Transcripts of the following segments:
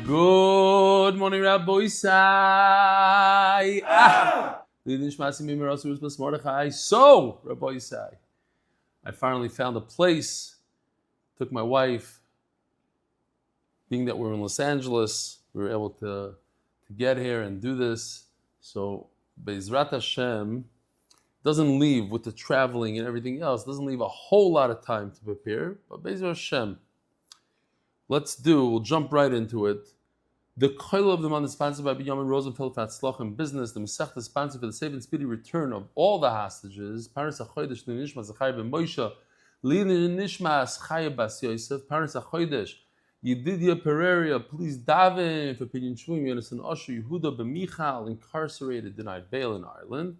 Good morning, Rabbi Isai. So, Rabbi Isai, I finally found a place. Took my wife. Being that we're in Los Angeles, we were able to get here and do this. So, Be'ezrat Hashem doesn't leave with the traveling and everything else. Doesn't leave a whole lot of time to prepare. But Be'ezrat Hashem, we'll jump right into it. The Koil of the month is sponsored by Binyomin Rosenfeld for Hatzlach in business. The Masechta is sponsored for the safe and speedy return of all the hostages. Parents Achodesh, Nishma, Zechariah ben Moshe, Nishma, Zechariah bas Yosef, Parents Achodesh, Yedidya Pereira, please Daven for Pedion Shvum, Yonathan Osher, Yehuda ben Michal, incarcerated, denied bail in Ireland.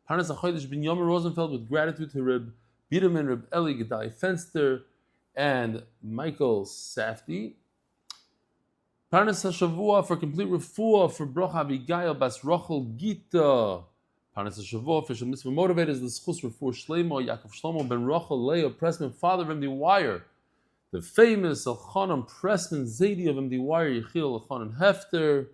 Parents Achodesh, Binyomin Rosenfeld, with gratitude to Reb Biderman, Reb Eli, Gedale, Fenster, and Michael Safdie. Parnas HaShavua for complete Refuah for Bracha Abigail Bas Rochel Gitta. Parnas HaShavua for Mitzvah Motivators the Schus Refuah Shelaima Yaakov Ben Rochel Pressman, father of MD Wire. The famous Elchanan Pressman Zadie of MD Wire Yechil Elchanan Hefter.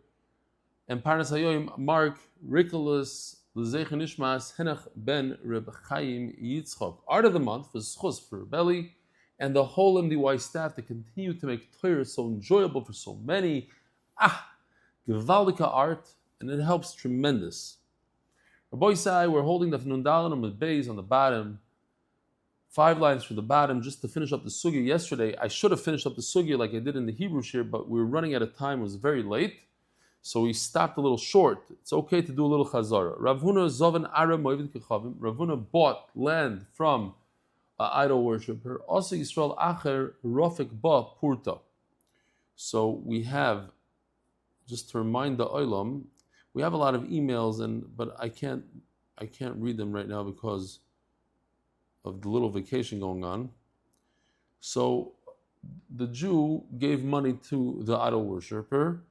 And Parnas HaYoim Mark Rikolas L'Zeich Nishmas Henach Ben Reb Chaim Yitzchok. Art of the month for Schus for Rebelli. And the whole MDY staff to continue to make Torah so enjoyable for so many. Gewaldika art, and it helps tremendous. Rabbi Isai, we're holding the Daf Yomi Amud Beis on the bottom, 5 lines from the bottom, just to finish up the sugya. Yesterday, I should have finished up the sugya like I did in the Hebrew shir, but we were running out of time. It was very late, so we stopped a little short. It's okay to do a little chazara. Rav Huna Zovan Ara Moevid Kechavim. Rav Huna bought land from idol worshipper. Also Yisrael Acher Rofik Ba Purta. So we have, just to remind the Olam, we have a lot of emails, but I can't read them right now because of the little vacation going on. So the Jew gave money to the idol worshipper,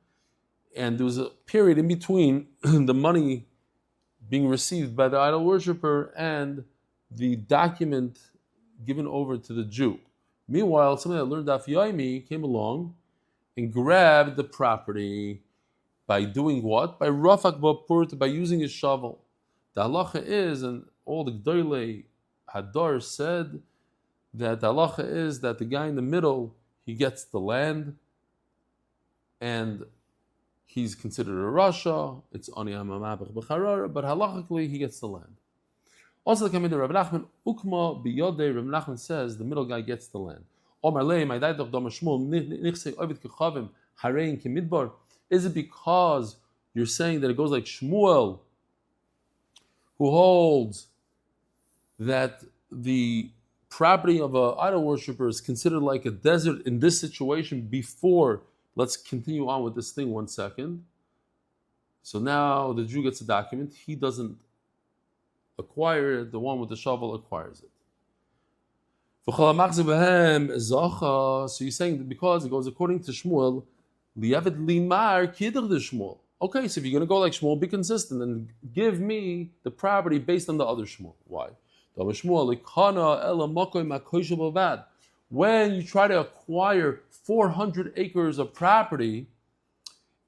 and there was a period in between the money being received by the idol worshipper and the document given over to the Jew. Meanwhile, somebody that learned Daf Yomi came along and grabbed the property by doing what? By Rafak Bapurt, by using his shovel. The halacha is, and all the Gedale Hadar said, that the halacha is that the guy in the middle, he gets the land, and he's considered a Rasha, it's Ani Hamamabach B'charara, but halachically he gets the land. Also, the Kamid Reb Nachman Ukma Biyodei. Reb Nachman says the middle guy gets the land. Omar Lei, my dad of Dama Shmuel Nichsei Ovid Kechavim Harein Kimidbar. Is it because you're saying that it goes like Shmuel, who holds that the property of an idol worshiper is considered like a desert in this situation? Before, let's continue on with this thing 1 second. So now the Jew gets a document. He doesn't acquire it, the one with the shovel acquires it. So you're saying that because it goes according to Shmuel, okay, so if you're going to go like Shmuel, be consistent and give me the property based on the other Shmuel. Why? When you try to acquire 400 acres of property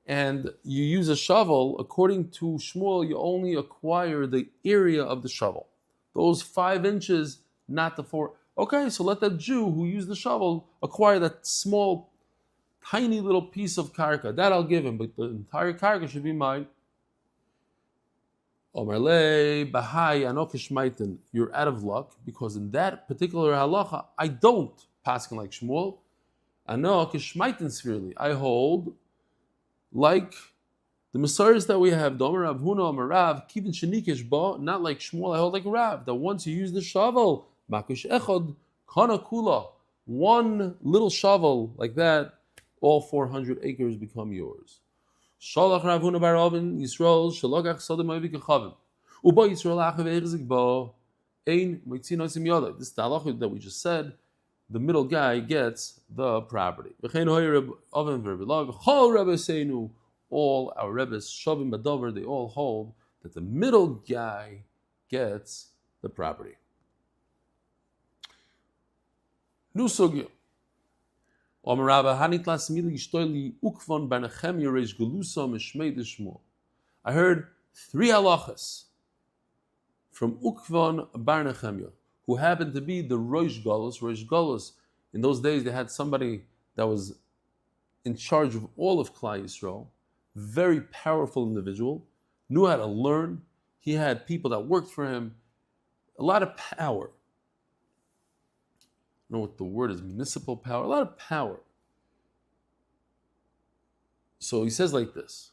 and you use a shovel, according to Shmuel, you only acquire the area of the shovel. Those 5 inches, not the 4. Okay, so let that Jew who used the shovel acquire that small, tiny little piece of karka. That I'll give him, but the entire karka should be mine. Omerle, Bahai, Anokish Maitin, you're out of luck, because in that particular halacha, I don't paskin like Shmuel. Anokish Maitin severely. I hold like the Messiahs that we have, Domer Rav Huna, Omer Rav, Kivin Shenikesh Ba, not like Shmuel, I hold like Rav, that once you use the shovel, Makish Echod, Kana Kula, one little shovel like that, all 400 acres become yours. Shalach Rav Huna bar Avin Yisrael Shalagach Sadem Avik Chavim Uba Yisrael Achav Eirzik Ba Ein Moitzin Osim Yoda. This halacha that we just said, the middle guy gets the property. All our Rebbes, Shavim Badavar, they all hold that the middle guy gets the property. New sugya. I heard 3 halachas from Ukvan Bar Nechemya, who happened to be the Rosh Galus. Rosh Galus, in those days they had somebody that was in charge of all of Klal Yisrael, very powerful individual, knew how to learn. He had people that worked for him, a lot of power. I don't know what the word is, municipal power, a lot of power. So he says like this,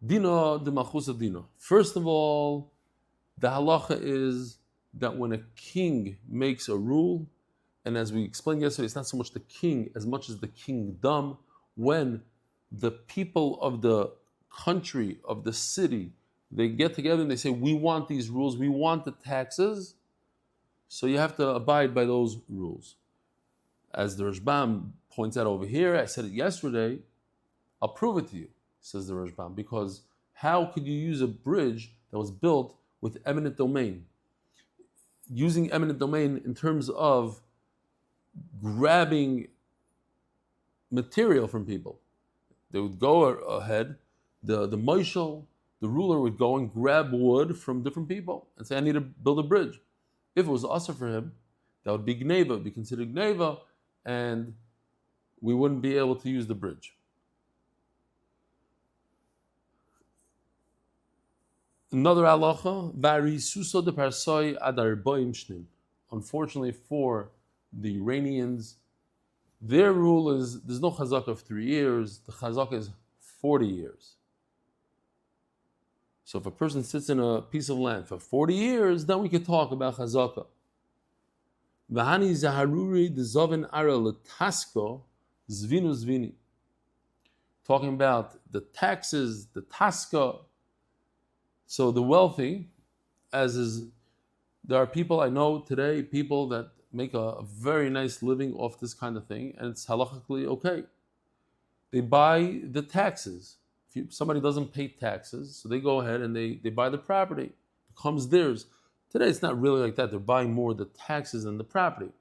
Dino de Machusa Dino. First of all, the halacha is that when a king makes a rule, and as we explained yesterday, it's not so much the king as much as the kingdom, when the people of the country, of the city, they get together and they say, we want these rules, we want the taxes, so you have to abide by those rules. As the Rashbam points out over here, I said it yesterday, I'll prove it to you, says the Rashbam, because how could you use a bridge that was built with eminent domain? Using eminent domain in terms of grabbing material from people. They would go ahead, the Moshel, the ruler would go and grab wood from different people and say, I need to build a bridge. If it was Asa for him, that would be Gneva, would be considered Gneva, and we wouldn't be able to use the bridge. Another halacha, Vari Suso de Parsoi Adar Boim Shnim. Unfortunately for the Iranians, their rule is there's no chazaka of 3 years, the chazaka is 40 years. So if a person sits in a piece of land for 40 years, then we can talk about chazaka. V'hani zaharuri d'zoven ara l'tasko zvinu zvini. Talking about the taxes, the taska. So the wealthy, there are people I know today, people that make a very nice living off this kind of thing, and it's halachically okay. They buy the taxes. If somebody doesn't pay taxes, so they go ahead and they buy the property. It becomes theirs. Today it's not really like that. They're buying more the taxes than the property.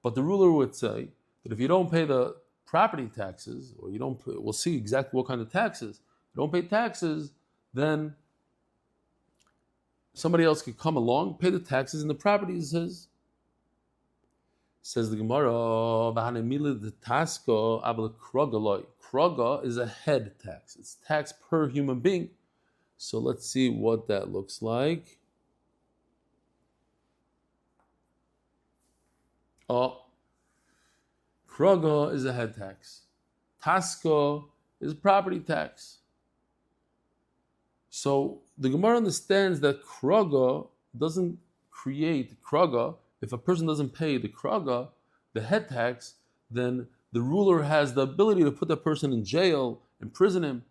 But the ruler would say that if you don't pay the property taxes, or you don't, we'll see exactly what kind of taxes. If you don't pay taxes, then somebody else could come along, pay the taxes, and the property is his. Says the Gemara, Kroga is a head tax. It's tax per human being. So let's see what that looks like. Kroga is a head tax. Taska is property tax. So the Gemara understands that Kroga doesn't create Kroga. If a person doesn't pay the Kroga, the head tax, then the ruler has the ability to put that person in jail, imprison him,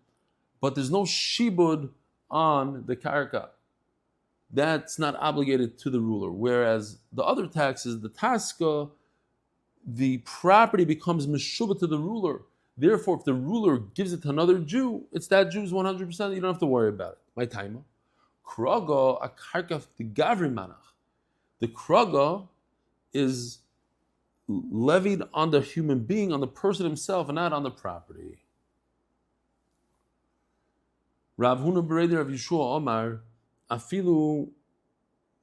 but there's no shibud on the karka. That's not obligated to the ruler. Whereas the other taxes, the taska, the property becomes meshubah to the ruler. Therefore, if the ruler gives it to another Jew, it's that Jew's 100%. You don't have to worry about it. My time. Kroga, a karka the gavri manach. The kroga is levied on the human being, on the person himself, and not on the property. Rav Huna Bereira of Yeshua Omar, afilu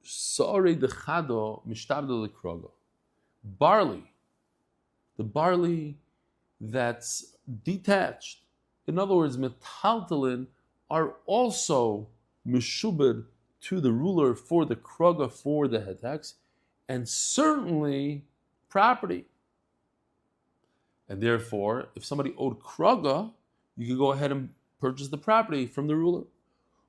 sa'arei dechado mishtabdo lekroga. Barley, the barley that's detached, in other words, metaltalin, are also mishubed to the ruler for the kroga, for the head tax, and certainly property. And therefore, if somebody owed kroga, you could go ahead and purchase the property from the ruler.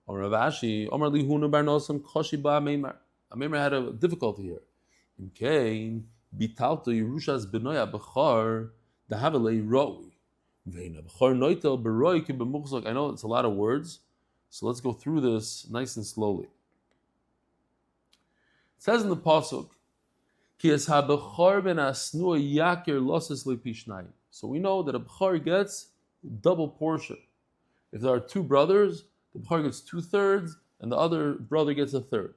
Or Ravashi, Omar Lihuna Barnosan Koshi Ba Meimar. Meimar had a difficulty here. In Kain, Bitalto Yerushas Benoya Bechar, the Havelei Roi. Veina Bechar Noitel Beroi Kibemuchzok. I know it's a lot of words, so let's go through this nice and slowly. It says in the pasuk, so we know that a bechar gets double portion. If there are two brothers, the bechar gets 2/3, and the other brother gets 1/3.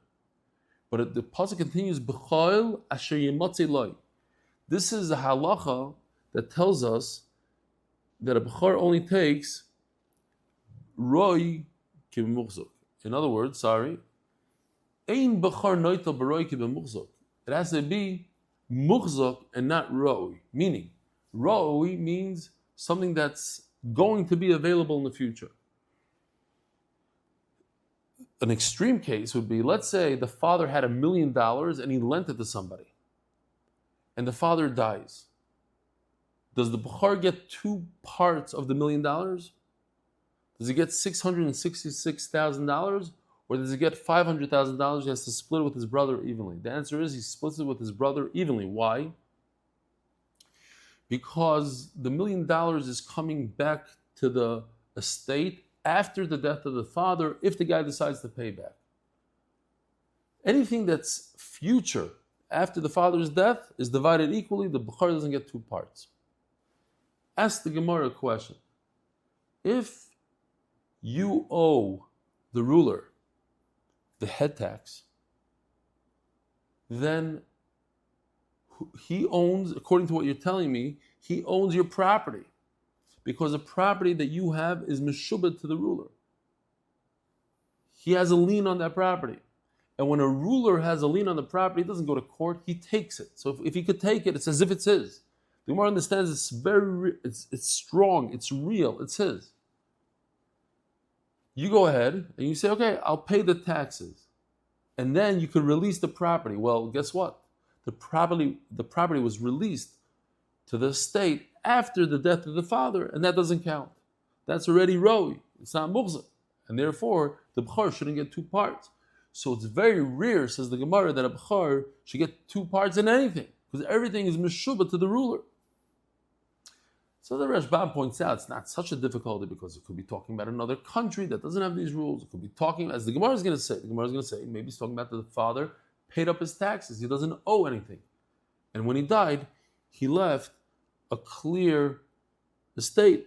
But the pasuk continues, B'chol asher yemotzi loy. This is a halacha that tells us that a Bechor only takes Roi Kibemuchzuk. In other words, Ein Bechor Noitel Beroi Kibemuchzuk. It has to be Muchzuk and not Roi. Meaning, Roi means something that's going to be available in the future. An extreme case would be, let's say the father had $1 million and he lent it to somebody, and the father dies. Does the Bechor get 2 parts of the $1 million? Does he get $666,000? Or does he get $500,000? He has to split it with his brother evenly. The answer is he splits it with his brother evenly. Why? Because the $1 million is coming back to the estate after the death of the father, if the guy decides to pay back. Anything that's future after the father's death is divided equally. The Bechor doesn't get 2 parts. Ask the Gemara a question. If you owe the ruler the head tax, then he owns, according to what you're telling me, he owns your property. Because the property that you have is meshubed to the ruler. He has a lien on that property. And when a ruler has a lien on the property, he doesn't go to court, he takes it. So if he could take it, it's as if it's his. The Gemara understands it's strong, it's real, it's his. You go ahead and you say, okay, I'll pay the taxes. And then you could release the property. Well, guess what? The property was released to the estate after the death of the father, and that doesn't count. That's already Roi. It's not Mughzah. And therefore, the Bechor shouldn't get 2 parts. So it's very rare, says the Gemara, that a Bechor should get 2 parts in anything, because everything is Meshubah to the ruler. So the Rashbam points out it's not such a difficulty because it could be talking about another country that doesn't have these rules. It could be talking, as the Gemara is going to say, maybe he's talking about the father paid up his taxes. He doesn't owe anything. And when he died, he left a clear estate.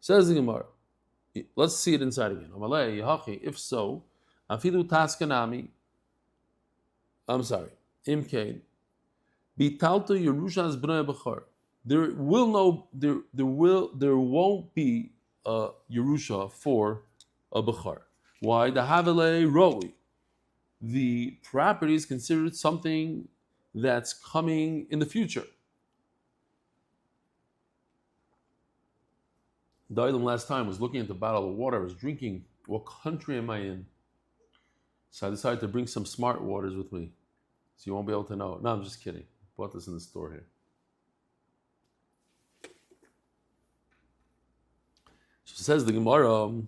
Says the Gemara. Let's see it inside again. If so, afidu taskanami. I'm sorry. Imkain. Bitalto Yerusha's bnei bechor. There won't be a Yerusha for a bechor. Why? The havele roi. The property is considered something that's coming in the future. The item last time was looking at the bottle of water I was drinking. What country am I in? So I decided to bring some smart waters with me, so you won't be able to know. No, I'm just kidding. Bought this in the store here. So says the Gemara,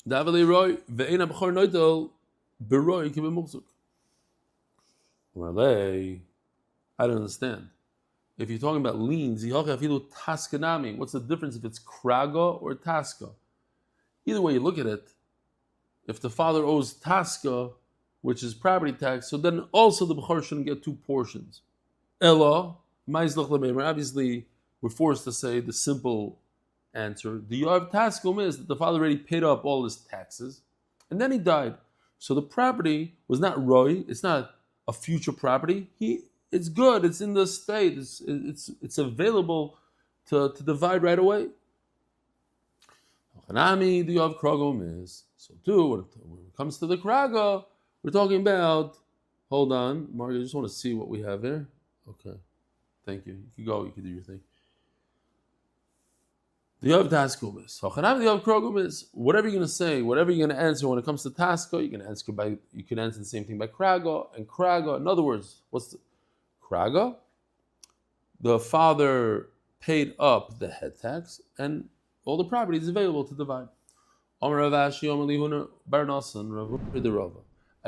Davali Roy ve'ena b'chor noitel b'roy kibemuchzuk. Well, I don't understand. If you're talking about liens, what's the difference if it's kraga or taska? Either way you look at it, if the father owes taska, which is property tax, so then also the bechor shouldn't get 2 portions. Ella, obviously we're forced to say the simple answer. The Yoav Taskum is that the father already paid up all his taxes, and then he died. So the property was not Roy, it's not a future property. It's good, it's in the estate, it's available to divide right away. The Yoav Kragom is. So too, when it comes to the Kraga, we're talking about, hold on, Mark, I just want to see what we have here. Okay, thank you. You can go, you can do your thing. The Yoav Taskum is. The Yoav Krogum is, whatever you're going to say, whatever you're going to answer when it comes to Taska, you can answer the same thing by Kraga and Kraga. In other words, what's the Kraga? The father paid up the head tax and all the property is available to divide. I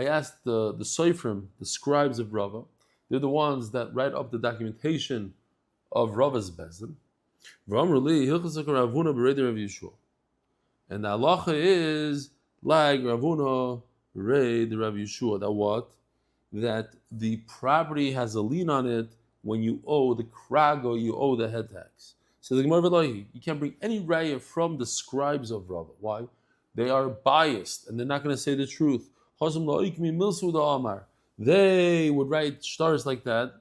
asked the Soifrim, the scribes of Rava, they're the ones that write up the documentation of Rava's Bezdin. And the halacha is like Ravuna Reid Rav Yeshua. That what? That the property has a lien on it when you owe the krago, you owe the head tax. So the Gemara, you can't bring any raya from the scribes of Rava. Why? They are biased and they're not going to say the truth. They would write stars like that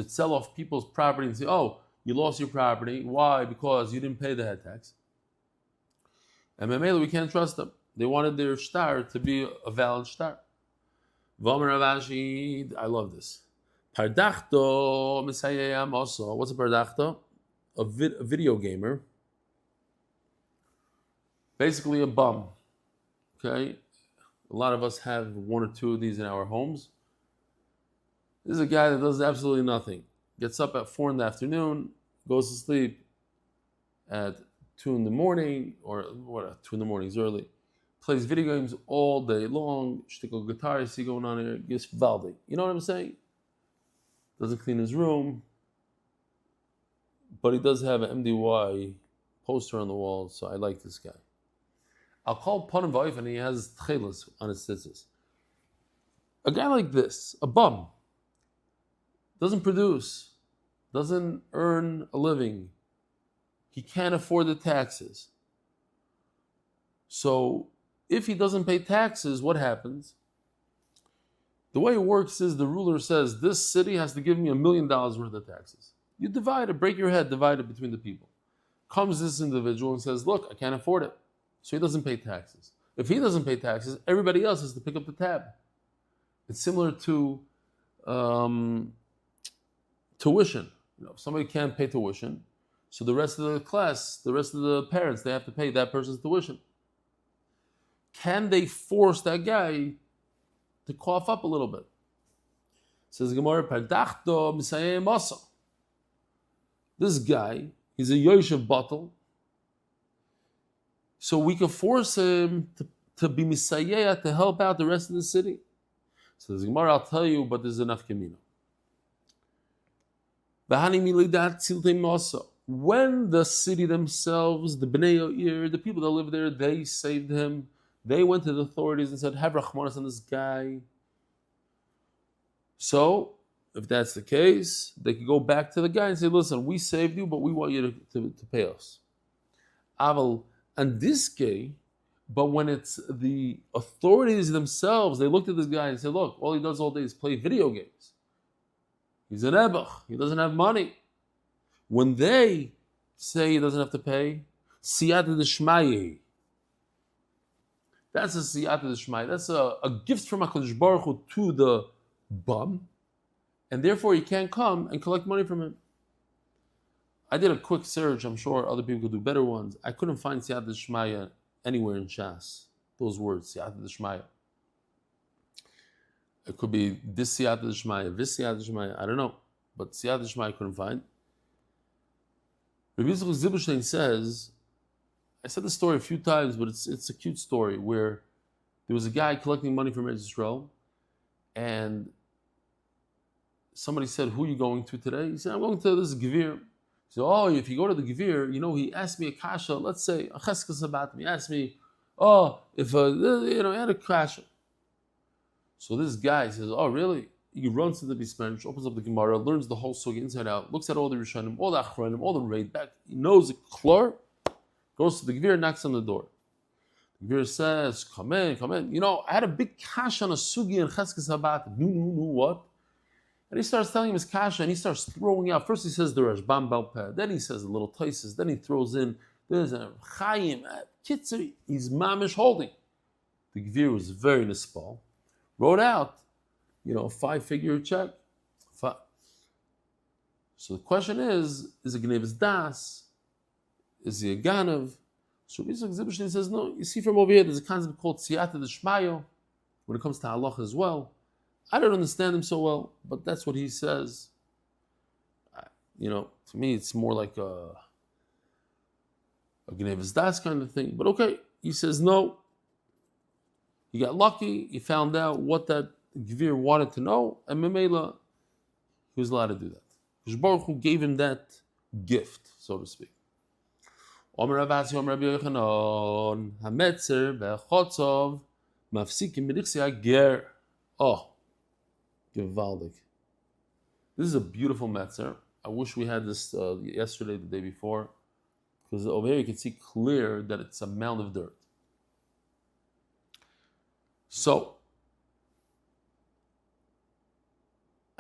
sell off people's property and say, oh, you lost your property. Why? Because you didn't pay the head tax. And Mamela, we can't trust them. They wanted their star to be a valid star. I love this. Pardachto Misayam also. What's a pardachto? A video gamer. Basically a bum. Okay? A lot of us have one or two of these in our homes. This is a guy that does absolutely nothing. Gets up at 4 in the afternoon, goes to sleep at 2 in the morning, or what, 2 in the morning is early. Plays video games all day long. Shtickle guitar you see going on here. Gives Valdi. You know what I'm saying? Doesn't clean his room. But he does have an MDY poster on the wall, so I like this guy. I'll call Panim V'oif, and he has tchelas on his tzitzis. A guy like this, a bum, doesn't produce, doesn't earn a living. He can't afford the taxes. So if he doesn't pay taxes, what happens? The way it works is the ruler says, this city has to give me $1 million worth of taxes. You divide it, break your head, divide it between the people. Comes this individual and says, look, I can't afford it. So he doesn't pay taxes. If he doesn't pay taxes, everybody else has to pick up the tab. It's similar to tuition. If somebody can't pay tuition, so the rest of the class, the rest of the parents, they have to pay that person's tuition. Can they force that guy to cough up a little bit? Says Gemara, Pardachto Misayeh Masa. This guy, he's a Yoshev bottle. So we can force him to be Misayeh, to help out the rest of the city. So there's Gemara, I'll tell you, but there's enough Kamino. When the city themselves, the Bnei Yair, the people that live there, they saved him. They went to the authorities and said, have Rachmanis on this guy. So, if that's the case, they could go back to the guy and say, listen, we saved you, but we want you to pay us. Aval, and this guy, but when it's the authorities themselves, they looked at this guy and said, look, all he does all day is play video games. He's an ebach. He doesn't have money. When they say he doesn't have to pay, siyata d'shmayi. That's a siyata d'shmayi. That's a gift from HaKadosh Baruch Hu to the bum, and therefore he can't come and collect money from him. I did a quick search. I'm sure other people could do better ones. I couldn't find siyata d'shmaya anywhere in Shas. Those words, siyata d'shmaya. It could be this siyata d'shmaya, this siyata d'shmaya. I don't know, but siyata d'shmaya I couldn't find. Rabbi Yisrael Zilberstein says, I said this story a few times, but it's a cute story where there was a guy collecting money from Eretz Yisrael, and somebody said, who are you going to today? He said, I'm going to this Gevir. He said, oh, if you go to the Gevir, he asked me a kasha, let's say, a cheskes about me, he asked me, if I had a kasha. So this guy says, oh, really? He runs to the Bismench, opens up the Gemara, learns the whole sugi inside out, looks at all the Rishonim, all the Achronim, all the raid back. He knows it, klor, goes to the Gevir, knocks on the door. The Gevir says, come in. I had a big kasha on a sugi and cheskes habat. No, what? And he starts telling him his kasha, and he starts throwing out. First he says the Rashbam Balpeh, then he says the little Toises, then he throws in, there's a Chaim, Kitzer, he's mamish holding. The Gevir was very nispal, wrote out, a 5-figure check. So the question is it Gnev's Das? Is he a Ganav? So Rabbi Zilberstein says, no, you see from over here, there's a concept called Siyata d'Shmayo, when it comes to halacha as well. I don't understand him so well, but that's what he says. To me, it's more like a Gnev's Das kind of thing. But okay, he says no. He got lucky, he found out what that Gevir wanted to know, and Memela, he was allowed to do that. Because Baruch Hu gave him that gift, so to speak. Omer Avasi, Omer Reb Elchanan, Hametzer, Ve'chotzov, Mafsikim B'dichsi Ger. Oh, gewaldig. This is a beautiful Metzer. I wish we had this yesterday, the day before, because over here you can see clear that it's a mound of dirt. So,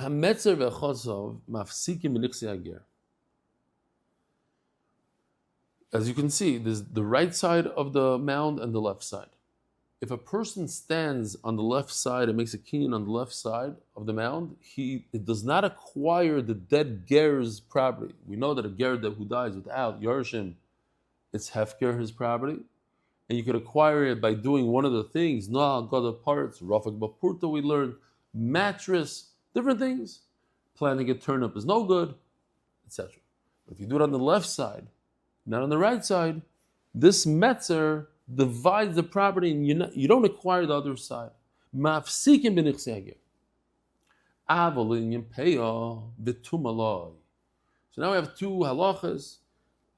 Hametzer ve'chotzav mafsikim b'nichsi hager. As you can see, there's the right side of the mound and the left side. If a person stands on the left side and makes a kinyan on the left side of the mound, it does not acquire the dead ger's property. We know that a ger who dies without Yorshim, it's hefker, his property. And you could acquire it by doing one of the things, noah, god of parts, rafak bapurta, we learned, mattress, different things. Planting a turnip is no good, etc. If you do it on the left side, not on the right side, this metzer divides the property and you don't acquire the other side. Mafsikim b'nichsi hager. Aval inyan peya b'tumaloi. So now we have two halachas.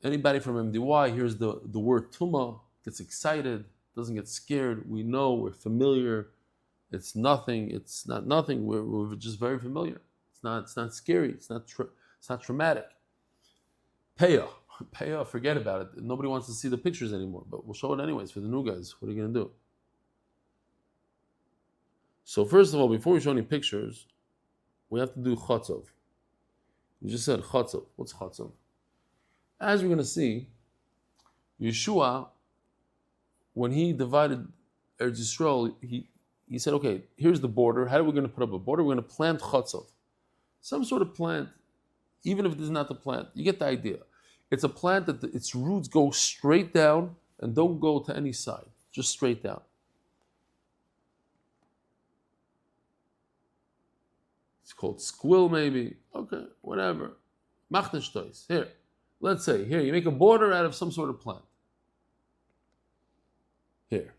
Anybody from MDY hears the word tuma, gets excited, doesn't get scared. We know, we're familiar. It's nothing. It's not nothing. We're just very familiar. It's not scary. It's not traumatic. Peya. Peya, forget about it. Nobody wants to see the pictures anymore, but we'll show it anyways for the new guys. What are you going to do? So first of all, before we show any pictures, we have to do chatzov. You just said chatzov. What's chatzov? As we're going to see, Yeshua, when he divided Eretz Yisrael, he said, okay, here's the border. How are we going to put up a border? We're going to plant chatzov. Some sort of plant, even if it is not the plant. You get the idea. It's a plant that its roots go straight down and don't go to any side, just straight down. It's called squill maybe. Okay, whatever. Machneshtois. Here, let's say, here, you make a border out of some sort of plant. Here.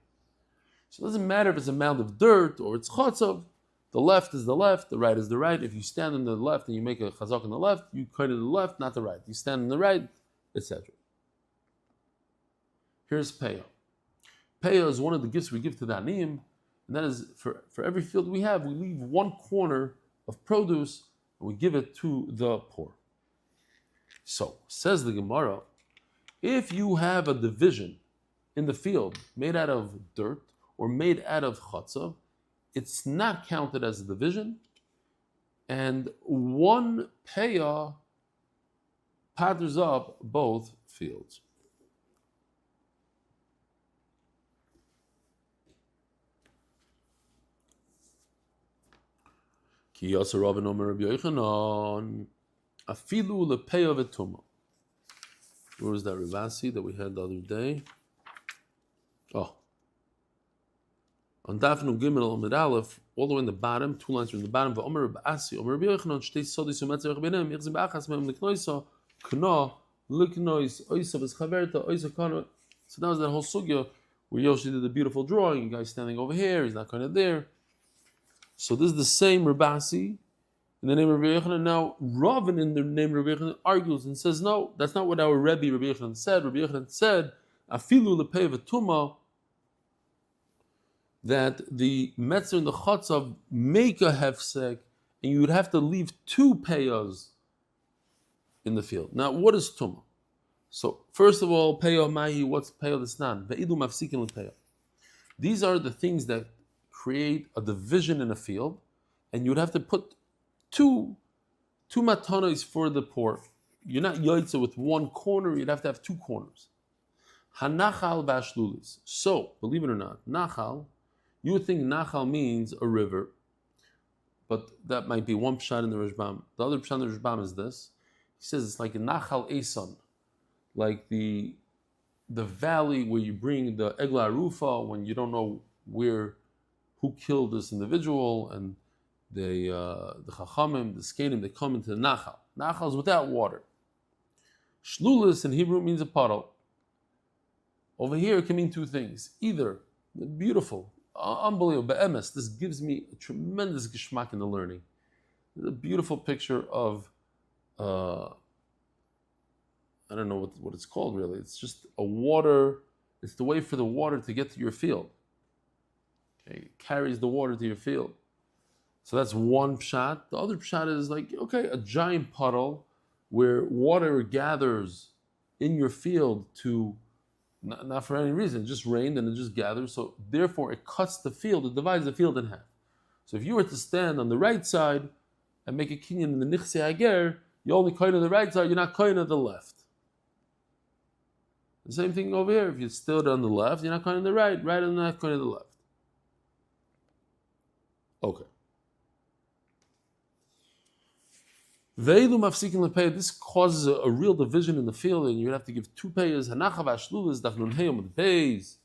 So it doesn't matter if it's a mound of dirt or it's chatzov. The left is the left, the right is the right. If you stand on the left and you make a chazak on the left, you cut to the left, not the right. You stand on the right, etc. Here's peya. Peya is one of the gifts we give to the aniyim, and that is for every field we have, we leave one corner of produce and we give it to the poor. So, says the Gemara, if you have a division in the field made out of dirt or made out of chatzah, it's not counted as a division, and one peya patters up both fields. Ki yasser Rabban Omer Reb Elchanan afilu lepeya v'tuma. Where was that Rivasi that we had the other day? Oh. On Daf Yomi Amud Aleph, all the way in the bottom, 2 lines from the bottom, Omer Reb Asi, Omer Reb Elchanan, shtei sodis u'metzer beinem, yichzim ba'achas mehem l'knoisa, k'no, l'knois, oisa v'schaverta, oisa k'no. So that was that whole sugya where Yoshi did the beautiful drawing, the guy standing over here, he's not kind of there. So this is the same Reb Asi in the name of Reb Elchanan. Now, Ravin in the name of Reb Elchanan argues and says, no, that's not what our Rebbe Reb Elchanan said. Reb Elchanan said, afilu l'pei v'tuma, that the Metzer and the Chotzav make a hefsek, and you would have to leave 2 peyas in the field. Now, what is Tumah? So, first of all, peya mahi, what's peya l'snan? Ve'idu mafsikin l'peya. These are the things that create a division in a field, and you would have to put two matanos for the poor. You're not yoitza with one corner, you'd have to have 2 corners. Hanachal v'ashlulis. So, believe it or not, nachal, you would think Nachal means a river, but that might be one pshat in the Rashbam. The other pshat in the Rashbam is this. He says it's like a Nachal Eson, like the valley where you bring the Egla Arufa when you don't know who killed this individual, and the Chachamim, the Skanim, they come into the Nachal. Nachal is without water. Shlulis in Hebrew means a puddle. Over here it can mean 2 things. Either beautiful, unbelievable, be'emes, this gives me a tremendous geschmack in the learning. It's a beautiful picture of, I don't know what it's called really. It's just a water, it's the way for the water to get to your field. Okay, it carries the water to your field. So that's one pshat. The other pshat is like, okay, a giant puddle where water gathers in your field to, not for any reason, it just rained and it just gathers, so therefore it cuts the field, it divides the field in half. So if you were to stand on the right side and make a kinyan in the nichse hager, you only kohen on the right side, you're not kohen on the left. The same thing over here. If you stood on the left, you're not kohen on the right. Right and not kohen on the left. Okay. Veilu mafsikin lepay. This causes a real division in the field, and you have to give two payers. Hanacha v'ashlulas daf nun hey Amud Beis.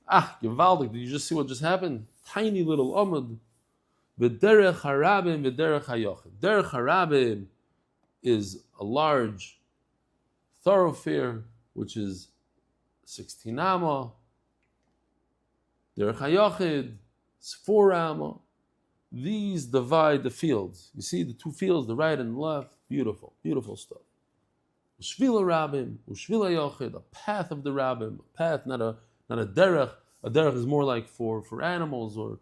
Gewaldig. Did you just see what just happened? Tiny little Amud. V'derech harabim v'derech hayochid. Derech harabim is a large thoroughfare, which is 16 amma. Derech hayochid is 4 amma. These divide the fields. You see the two fields, the right and the left. Beautiful, beautiful stuff. Ushvila rabbim, ushvila yochid, a path of the rabbim, a path, not a derech. A derech is more like for animals, or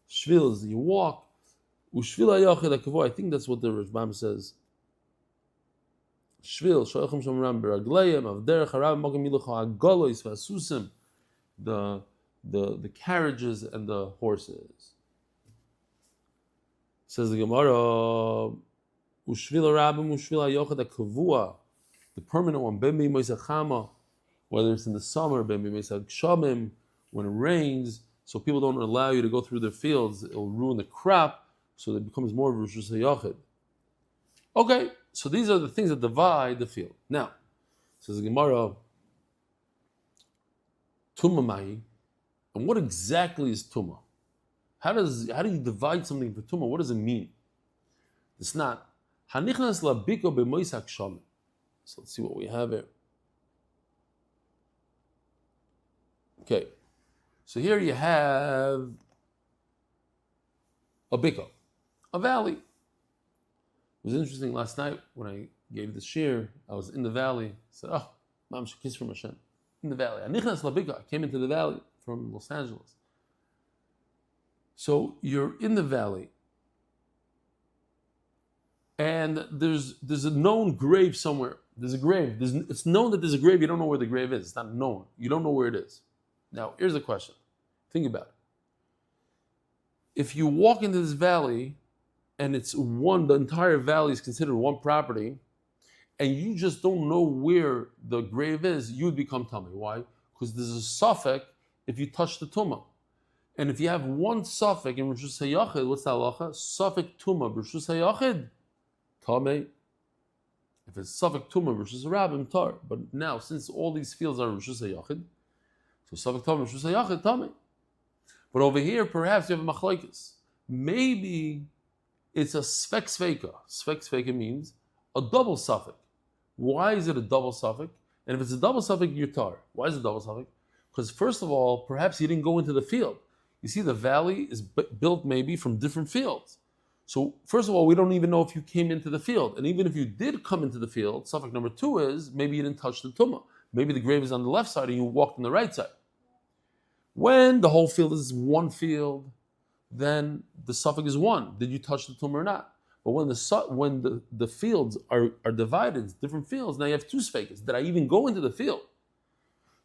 shvil is you walk. Ushvila yochid akavo. I think that's what the Rashbam says. Shvil shoyachim shomram beragleim av derech harabim magam milucha agolois v'asusim, the carriages and the horses. Says the Gemara, Ushvila Rabbim, Ushvila Yochad Kavua, the permanent one, Bembi Moisachama, whether it's in the summer, Bembi Moisachshamim, when it rains, so people don't allow you to go through their fields, it'll ruin the crop, so it becomes more of a Rishus HaYochid. Okay, so these are the things that divide the field. Now, says the Gemara, Tumma Mai, and what exactly is Tumma? How do you divide something for tumah? What does it mean? It's not. Hanichnas labiko b'moisak shamim. So let's see what we have here. Okay, so here you have a biko, a valley. It was interesting last night when I gave the shir. I was in the valley. I said, "Oh, Mam Shekis from Hashem in the valley." Hanichnas labiko. I came into the valley from Los Angeles. So you're in the valley, and there's a known grave somewhere. There's a grave. It's known that there's a grave. You don't know where the grave is. It's not known. You don't know where it is. Now, here's the question. Think about it. If you walk into this valley, and the entire valley is considered one property, and you just don't know where the grave is, you would become tummy. Why? Because there's a suffix if you touch the tumah. And if you have one suffix in Rishus HaYachid, what's the halacha? Suffix tumah Rishus HaYachid, tamei. If it's suffix tumah Rishus HaRabim, tar. But now, since all these fields are Rishus HaYachid, so suffix tumah Rishus HaYachid, tamei. But over here, perhaps you have a machlokes. Maybe it's a svek sveka. Svek sveka means a double suffix. Why is it a double suffix? And if it's a double suffix, you're tar. Why is it a double suffix? Because first of all, perhaps you didn't go into the field. You see, the valley is built maybe from different fields. So first of all, we don't even know if you came into the field. And even if you did come into the field, suffix number 2 is maybe you didn't touch the tumah. Maybe the grave is on the left side and you walked on the right side. When the whole field is one field, then the suffix is 1. Did you touch the tumah or not? But when the fields are divided, it's different fields, now you have 2 sfekas. Did I even go into the field?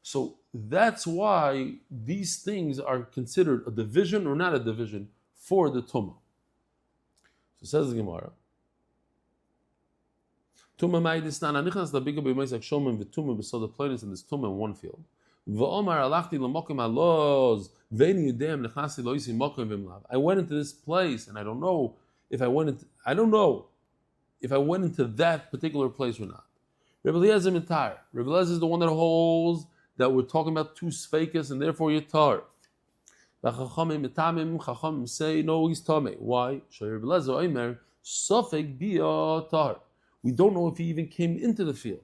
So that's why these things are considered a division or not a division for the tumah. So says the Gemara. Tumah ma'idis nana nichnas labika b'meisak shomim v'tumah b'sod the plainest in this tumah in one field. V'omar alachti l'mokim aloz v'eni yudem nechnasi lo yisi mokim v'mlav. I went into this place and I don't know if I went into that particular place or not. Reb Eliezer mitar. Reb Eliezer is the one that holds that we're talking about 2 sfekas and therefore you're tar. The Chachamim say, no, he's tamei. Why? We don't know if he even came into the field.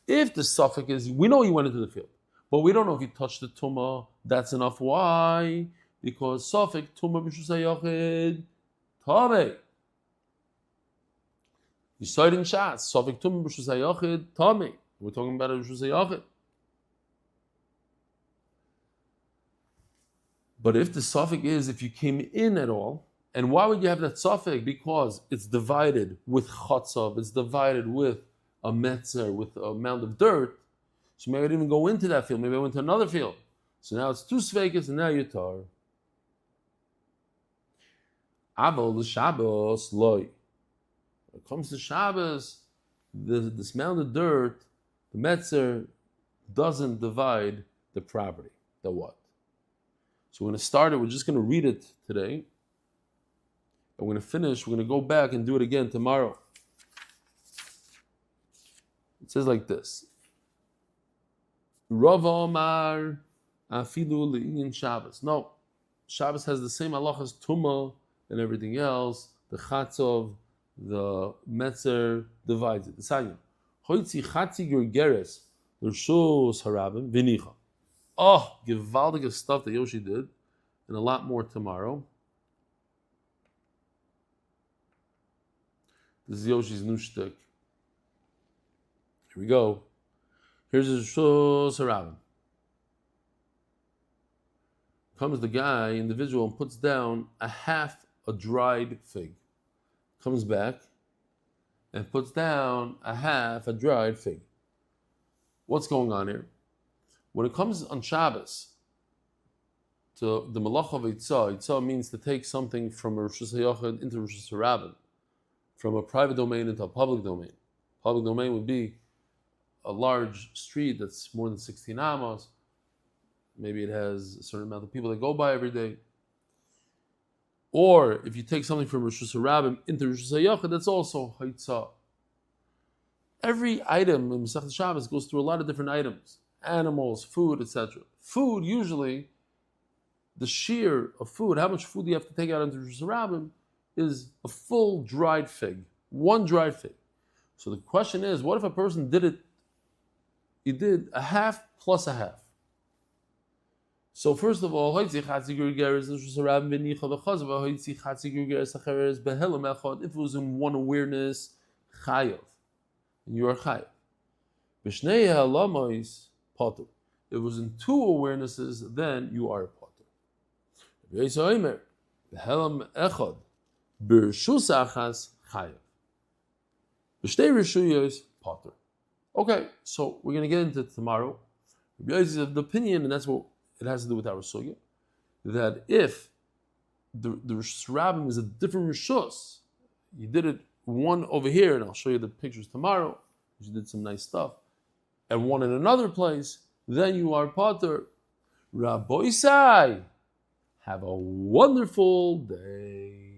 If the suffix is, we know he went into the field, but we don't know if he touched the tumah. That's enough. Why? Because suffix tumah b'shus hayachid tamei. You saw it in Shas. Suffix tumah b'shus hayachid tamei. We're talking about a b'shus hayachid. But if the suffix is, if you came in at all, and why would you have that suffix? Because it's divided with chotzav, it's divided with a metzer, with a mound of dirt. So maybe I didn't even go into that field, maybe I went to another field. So now it's 2 sfekas and now you're tar. Aval l'Shabbos loy. When it comes to Shabbos, this mound of dirt, the Metzer doesn't divide the property. The what? So we're going to start it. We're just going to read it today. And we're going to finish. We're going to go back and do it again tomorrow. It says like this. Rav Omar afilu le'inyan Shabbos. No, Shabbos has the same halach as Tumah and everything else. The Chatzov, the Metzer divides it. The Sayim. Hoitzi Chatzi Gergeres l'Rshus Harabim v'nicha. Oh, gewaldige stuff that Yoshi did, and a lot more tomorrow. This is Yoshi's new shtick. Here we go. Here's his Rshus Harabim. Comes the guy, individual, and puts down half a dried fig. Comes back and puts down half a dried fig. What's going on here? When it comes on Shabbos to the Malach of Eitzah means to take something from a Rishus HaYachid into Rishus HaRabim, from a private domain into a public domain. Public domain would be a large street that's more than 16 amos. Maybe it has a certain amount of people that go by every day. Or if you take something from Rishus HaRabim into Rishus HaYachid, that's also Eitzah. Every item in Masechet Shabbos goes through a lot of different items. Animals, food, etc. Food, usually, the shear of food, how much food you have to take out into Rishus HaRabim, is a full dried fig. One dried fig. So the question is, what if a person did it, he did a half plus a half? So first of all, if it was in one awareness, chayav, and you are chayav. Potter. If it was in two awarenesses, then you are a potter. Okay, so we're going to get into it tomorrow. Rabbi Yosef is of the opinion, and that's what it has to do with our sugya, that if the Rishus Rabbim is a different Rishus, you did it one over here, and I'll show you the pictures tomorrow, you did some nice stuff, and one in another place, then you are potter. Rabbi Isai, have a wonderful day.